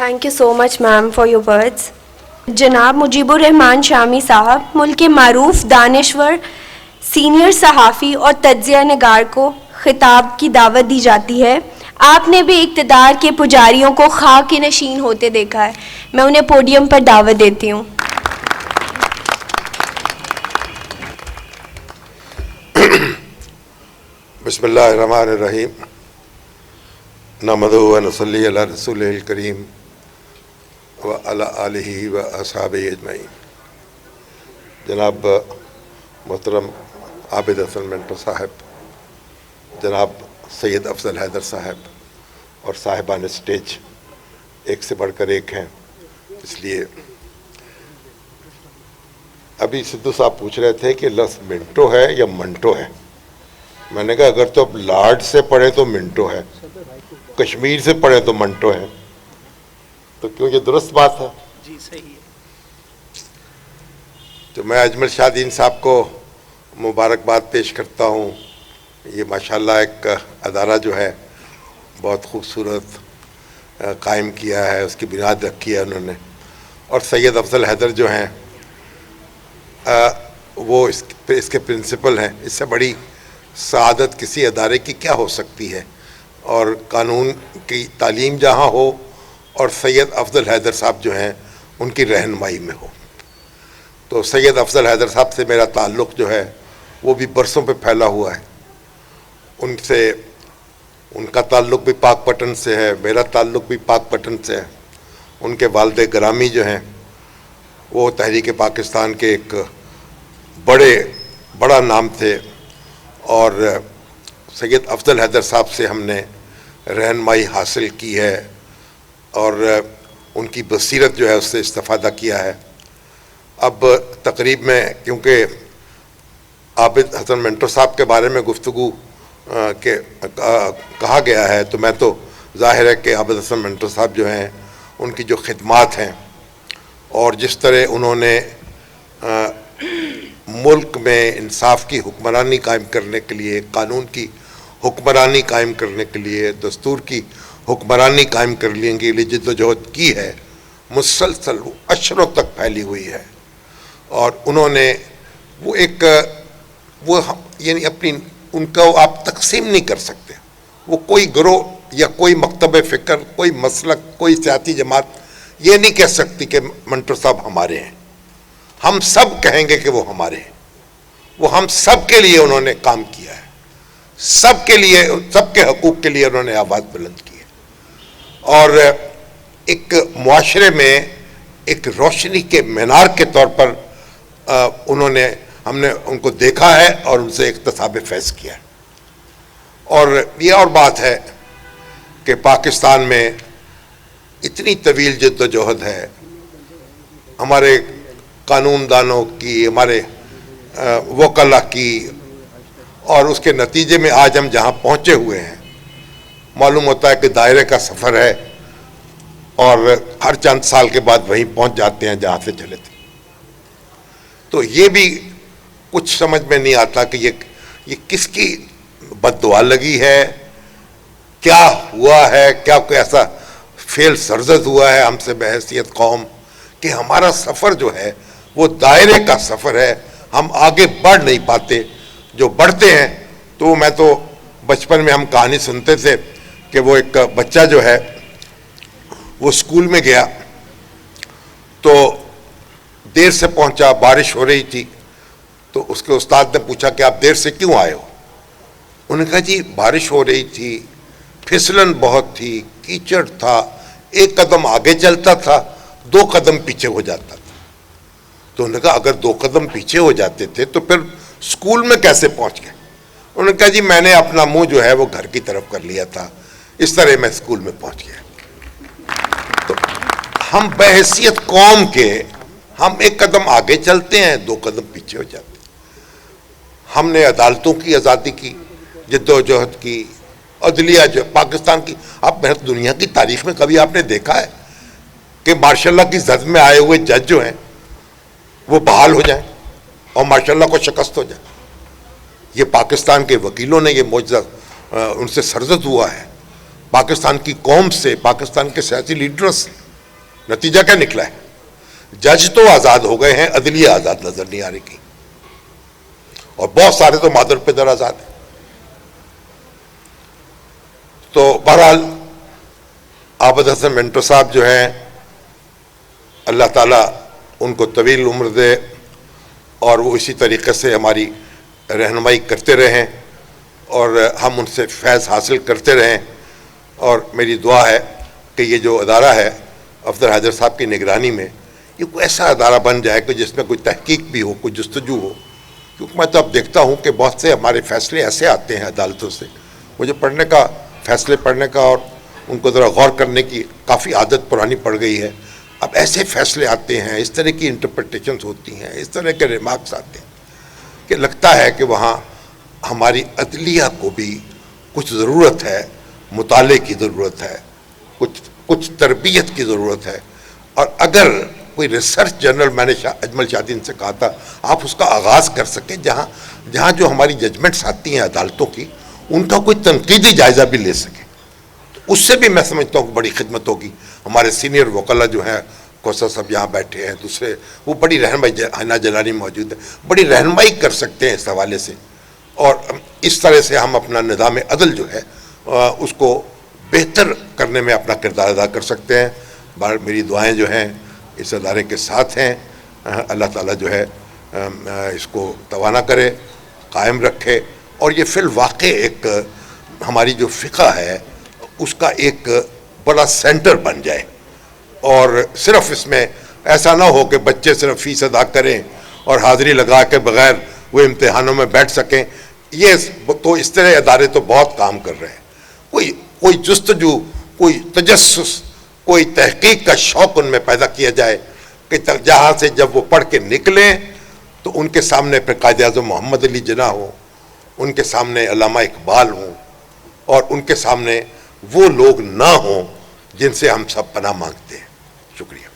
Thank you so much ma'am for your words. جناب مجیب الرحمان شامی صاحب, ملک کے معروف دانشور سینئر صحافی اور تجزیہ نگار کو خطاب کی دعوت دی جاتی ہے. آپ نے بھی اقتدار کے پجاریوں کو خاک کے نشین ہوتے دیکھا ہے. میں انہیں پوڈیم پر دعوت دیتی ہوں. بسم اللہ الرحمن الرحیم. نحمدہ و نصلی علی رسولہ الکریم وعلی آلہ و اصحابہ اجمعین. جناب محترم عابد حسن منٹو صاحب, جناب سید افضل حیدر صاحب اور صاحبان اسٹیج ایک سے بڑھ کر ایک ہیں, اس لیے ابھی سدھو صاحب پوچھ رہے تھے کہ لفظ منٹو ہے یا منٹو ہے. میں نے کہا اگر تو لارڈ سے پڑھے تو منٹو ہے, کشمیر سے پڑھے تو منٹو ہے, تو کیوں یہ درست بات ہے؟ جی صحیح ہے. تو میں اجمل شاہ دین صاحب کو مبارکباد پیش کرتا ہوں. یہ ماشاءاللہ ایک ادارہ جو ہے بہت خوبصورت قائم کیا ہے, اس کی بنیاد رکھی ہے انہوں نے. اور سید افضل حیدر جو ہیں وہ اس کے پرنسپل ہیں. اس سے بڑی سعادت کسی ادارے کی کیا ہو سکتی ہے, اور قانون کی تعلیم جہاں ہو اور سید افضل حیدر صاحب جو ہیں ان کی رہنمائی میں ہو. تو سید افضل حیدر صاحب سے میرا تعلق جو ہے وہ بھی برسوں پہ پھیلا ہوا ہے. ان سے ان کا تعلق بھی پاک پٹن سے ہے, میرا تعلق بھی پاک پٹن سے ہے. ان کے والد گرامی جو ہیں وہ تحریک پاکستان کے ایک بڑا نام تھے, اور سید افضل حیدر صاحب سے ہم نے رہنمائی حاصل کی ہے اور ان کی بصیرت جو ہے اس سے استفادہ کیا ہے. اب تقریب میں کیونکہ عابد حسن منٹو صاحب کے بارے میں گفتگو کہا گیا ہے, تو میں تو ظاہر ہے کہ عابد حسن منٹو صاحب جو ہیں ان کی جو خدمات ہیں اور جس طرح انہوں نے ملک میں انصاف کی حکمرانی قائم کرنے کے لیے, قانون کی حکمرانی قائم کرنے کے لیے, دستور کی حکمرانی قائم کرنے کے لیے جد و جہد کی ہے, مسلسل وہ عشروں تک پھیلی ہوئی ہے. اور انہوں نے وہ یعنی اپنی ان کو آپ تقسیم نہیں کر سکتے. وہ کوئی گروہ یا کوئی مکتب فکر, کوئی مسلک, کوئی سیاسی جماعت یہ نہیں کہہ سکتی کہ منٹو صاحب ہمارے ہیں. ہم سب کہیں گے کہ وہ ہمارے ہیں. وہ ہم سب کے لیے انہوں نے کام کیا ہے, سب کے لیے, سب کے حقوق کے لیے انہوں نے آواز بلند کی ہے. اور ایک معاشرے میں ایک روشنی کے مینار کے طور پر ہم نے ان کو دیکھا ہے اور ان سے اقتصاب فیض کیا ہے. اور یہ اور بات ہے کہ پاکستان میں اتنی طویل جد و جہد ہے ہمارے قانون دانوں کی, ہمارے وکلا کی, اور اس کے نتیجے میں آج ہم جہاں پہنچے ہوئے ہیں معلوم ہوتا ہے کہ دائرے کا سفر ہے اور ہر چند سال کے بعد وہیں پہنچ جاتے ہیں جہاں سے چلے تھے. تو یہ بھی کچھ سمجھ میں نہیں آتا کہ یہ کس کی بد دعا لگی ہے, کیا ہوا ہے, کیا کوئی ایسا فعل سرزد ہوا ہے ہم سے بحیثیت قوم کہ ہمارا سفر جو ہے وہ دائرے کا سفر ہے, ہم آگے بڑھ نہیں پاتے. جو بڑھتے ہیں تو میں تو بچپن میں ہم کہانی سنتے تھے کہ وہ ایک بچہ جو ہے وہ اسکول میں گیا تو دیر سے پہنچا, بارش ہو رہی تھی, تو اس کے استاد نے پوچھا کہ آپ دیر سے کیوں آئے ہو؟ انہوں نے کہا جی بارش ہو رہی تھی, پھسلن بہت تھی, کیچڑ تھا, ایک قدم آگے چلتا تھا, 2 قدم پیچھے ہو جاتا تھا. تو انہوں نے کہا اگر 2 قدم پیچھے ہو جاتے تھے تو پھر اسکول میں کیسے پہنچ گئے؟ انہوں نے کہا جی میں نے اپنا منہ جو ہے وہ گھر کی طرف کر لیا تھا, اس طرح میں اسکول میں پہنچ گیا. تو ہم بحیثیت قوم کے ہم 1 قدم آگے چلتے ہیں, 2 قدم پیچھے ہو جاتے ہیں. ہم نے عدالتوں کی آزادی کی, جد و جہد کی, عدلیہ جو پاکستان کی, اب دنیا کی تاریخ میں کبھی آپ نے دیکھا ہے کہ ماشاء اللہ کی زد میں آئے ہوئے جج جو ہیں وہ بحال ہو جائیں اور ماشاء اللہ کو شکست ہو جائے؟ یہ پاکستان کے وکیلوں نے یہ معجزہ ان سے سرزد ہوا ہے, پاکستان کی قوم سے, پاکستان کے سیاسی لیڈروں سے. نتیجہ کیا نکلا ہے؟ جج تو آزاد ہو گئے ہیں، عدلیہ آزاد نظر نہیں آ رہی کی، اور بہت سارے تو مادر پدر آزاد ہیں۔ تو بہرحال عابد حسن منٹو صاحب جو ہیں، اللہ تعالیٰ ان کو طویل عمر دے اور وہ اسی طریقے سے ہماری رہنمائی کرتے رہیں اور ہم ان سے فیض حاصل کرتے رہیں، اور میری دعا ہے کہ یہ جو ادارہ ہے افضل حیدر صاحب کی نگرانی میں، یہ کوئی ایسا ادارہ بن جائے کہ جس میں کوئی تحقیق بھی ہو، کوئی جستجو ہو، کیونکہ میں تو اب دیکھتا ہوں کہ بہت سے ہمارے فیصلے ایسے آتے ہیں عدالتوں سے، مجھے فیصلے پڑھنے کا اور ان کو ذرا غور کرنے کی کافی عادت پرانی پڑ گئی ہے۔ اب ایسے فیصلے آتے ہیں، اس طرح کی انٹرپریٹیشنز ہوتی ہیں، اس طرح کے ریمارکس آتے ہیں کہ لگتا ہے کہ وہاں ہماری عدلیہ کو بھی کچھ ضرورت ہے، مطالعے کی ضرورت ہے، کچھ تربیت کی ضرورت ہے، اور اگر کوئی ریسرچ جرنل، میں نے اجمل شادین سے کہا تھا، آپ اس کا آغاز کر سکیں جہاں جو ہماری ججمنٹس آتی ہیں عدالتوں کی، ان کا کوئی تنقیدی جائزہ بھی لے سکیں، تو اس سے بھی میں سمجھتا ہوں کہ بڑی خدمت ہوگی۔ ہمارے سینئر وکلا جو ہیں، کوثر صاحب یہاں بیٹھے ہیں، دوسرے وہ بڑی رہنمائی، حنا جلانی موجود ہے، بڑی رہنمائی کر سکتے ہیں اس حوالے سے، اور اس طرح سے ہم اپنا نظام عدل جو ہے اس کو بہتر کرنے میں اپنا کردار ادا کر سکتے ہیں۔ میری دعائیں جو ہیں اس ادارے کے ساتھ ہیں، اللہ تعالیٰ جو ہے اس کو توانا کرے، قائم رکھے، اور یہ فی الواقع ایک ہماری جو فقہ ہے اس کا ایک بڑا سینٹر بن جائے، اور صرف اس میں ایسا نہ ہو کہ بچے صرف فیس ادا کریں اور حاضری لگا کے بغیر وہ امتحانوں میں بیٹھ سکیں۔ یہ تو اس طرح ادارے تو بہت کام کر رہے ہیں، کوئی جستجو، کوئی تجسس، کوئی تحقیق کا شوق ان میں پیدا کیا جائے کہ جہاں سے جب وہ پڑھ کے نکلیں تو ان کے سامنے پھر قائد اعظم محمد علی جناح ہوں، ان کے سامنے علامہ اقبال ہوں، اور ان کے سامنے وہ لوگ نہ ہوں جن سے ہم سب پناہ مانگتے ہیں۔ شکریہ۔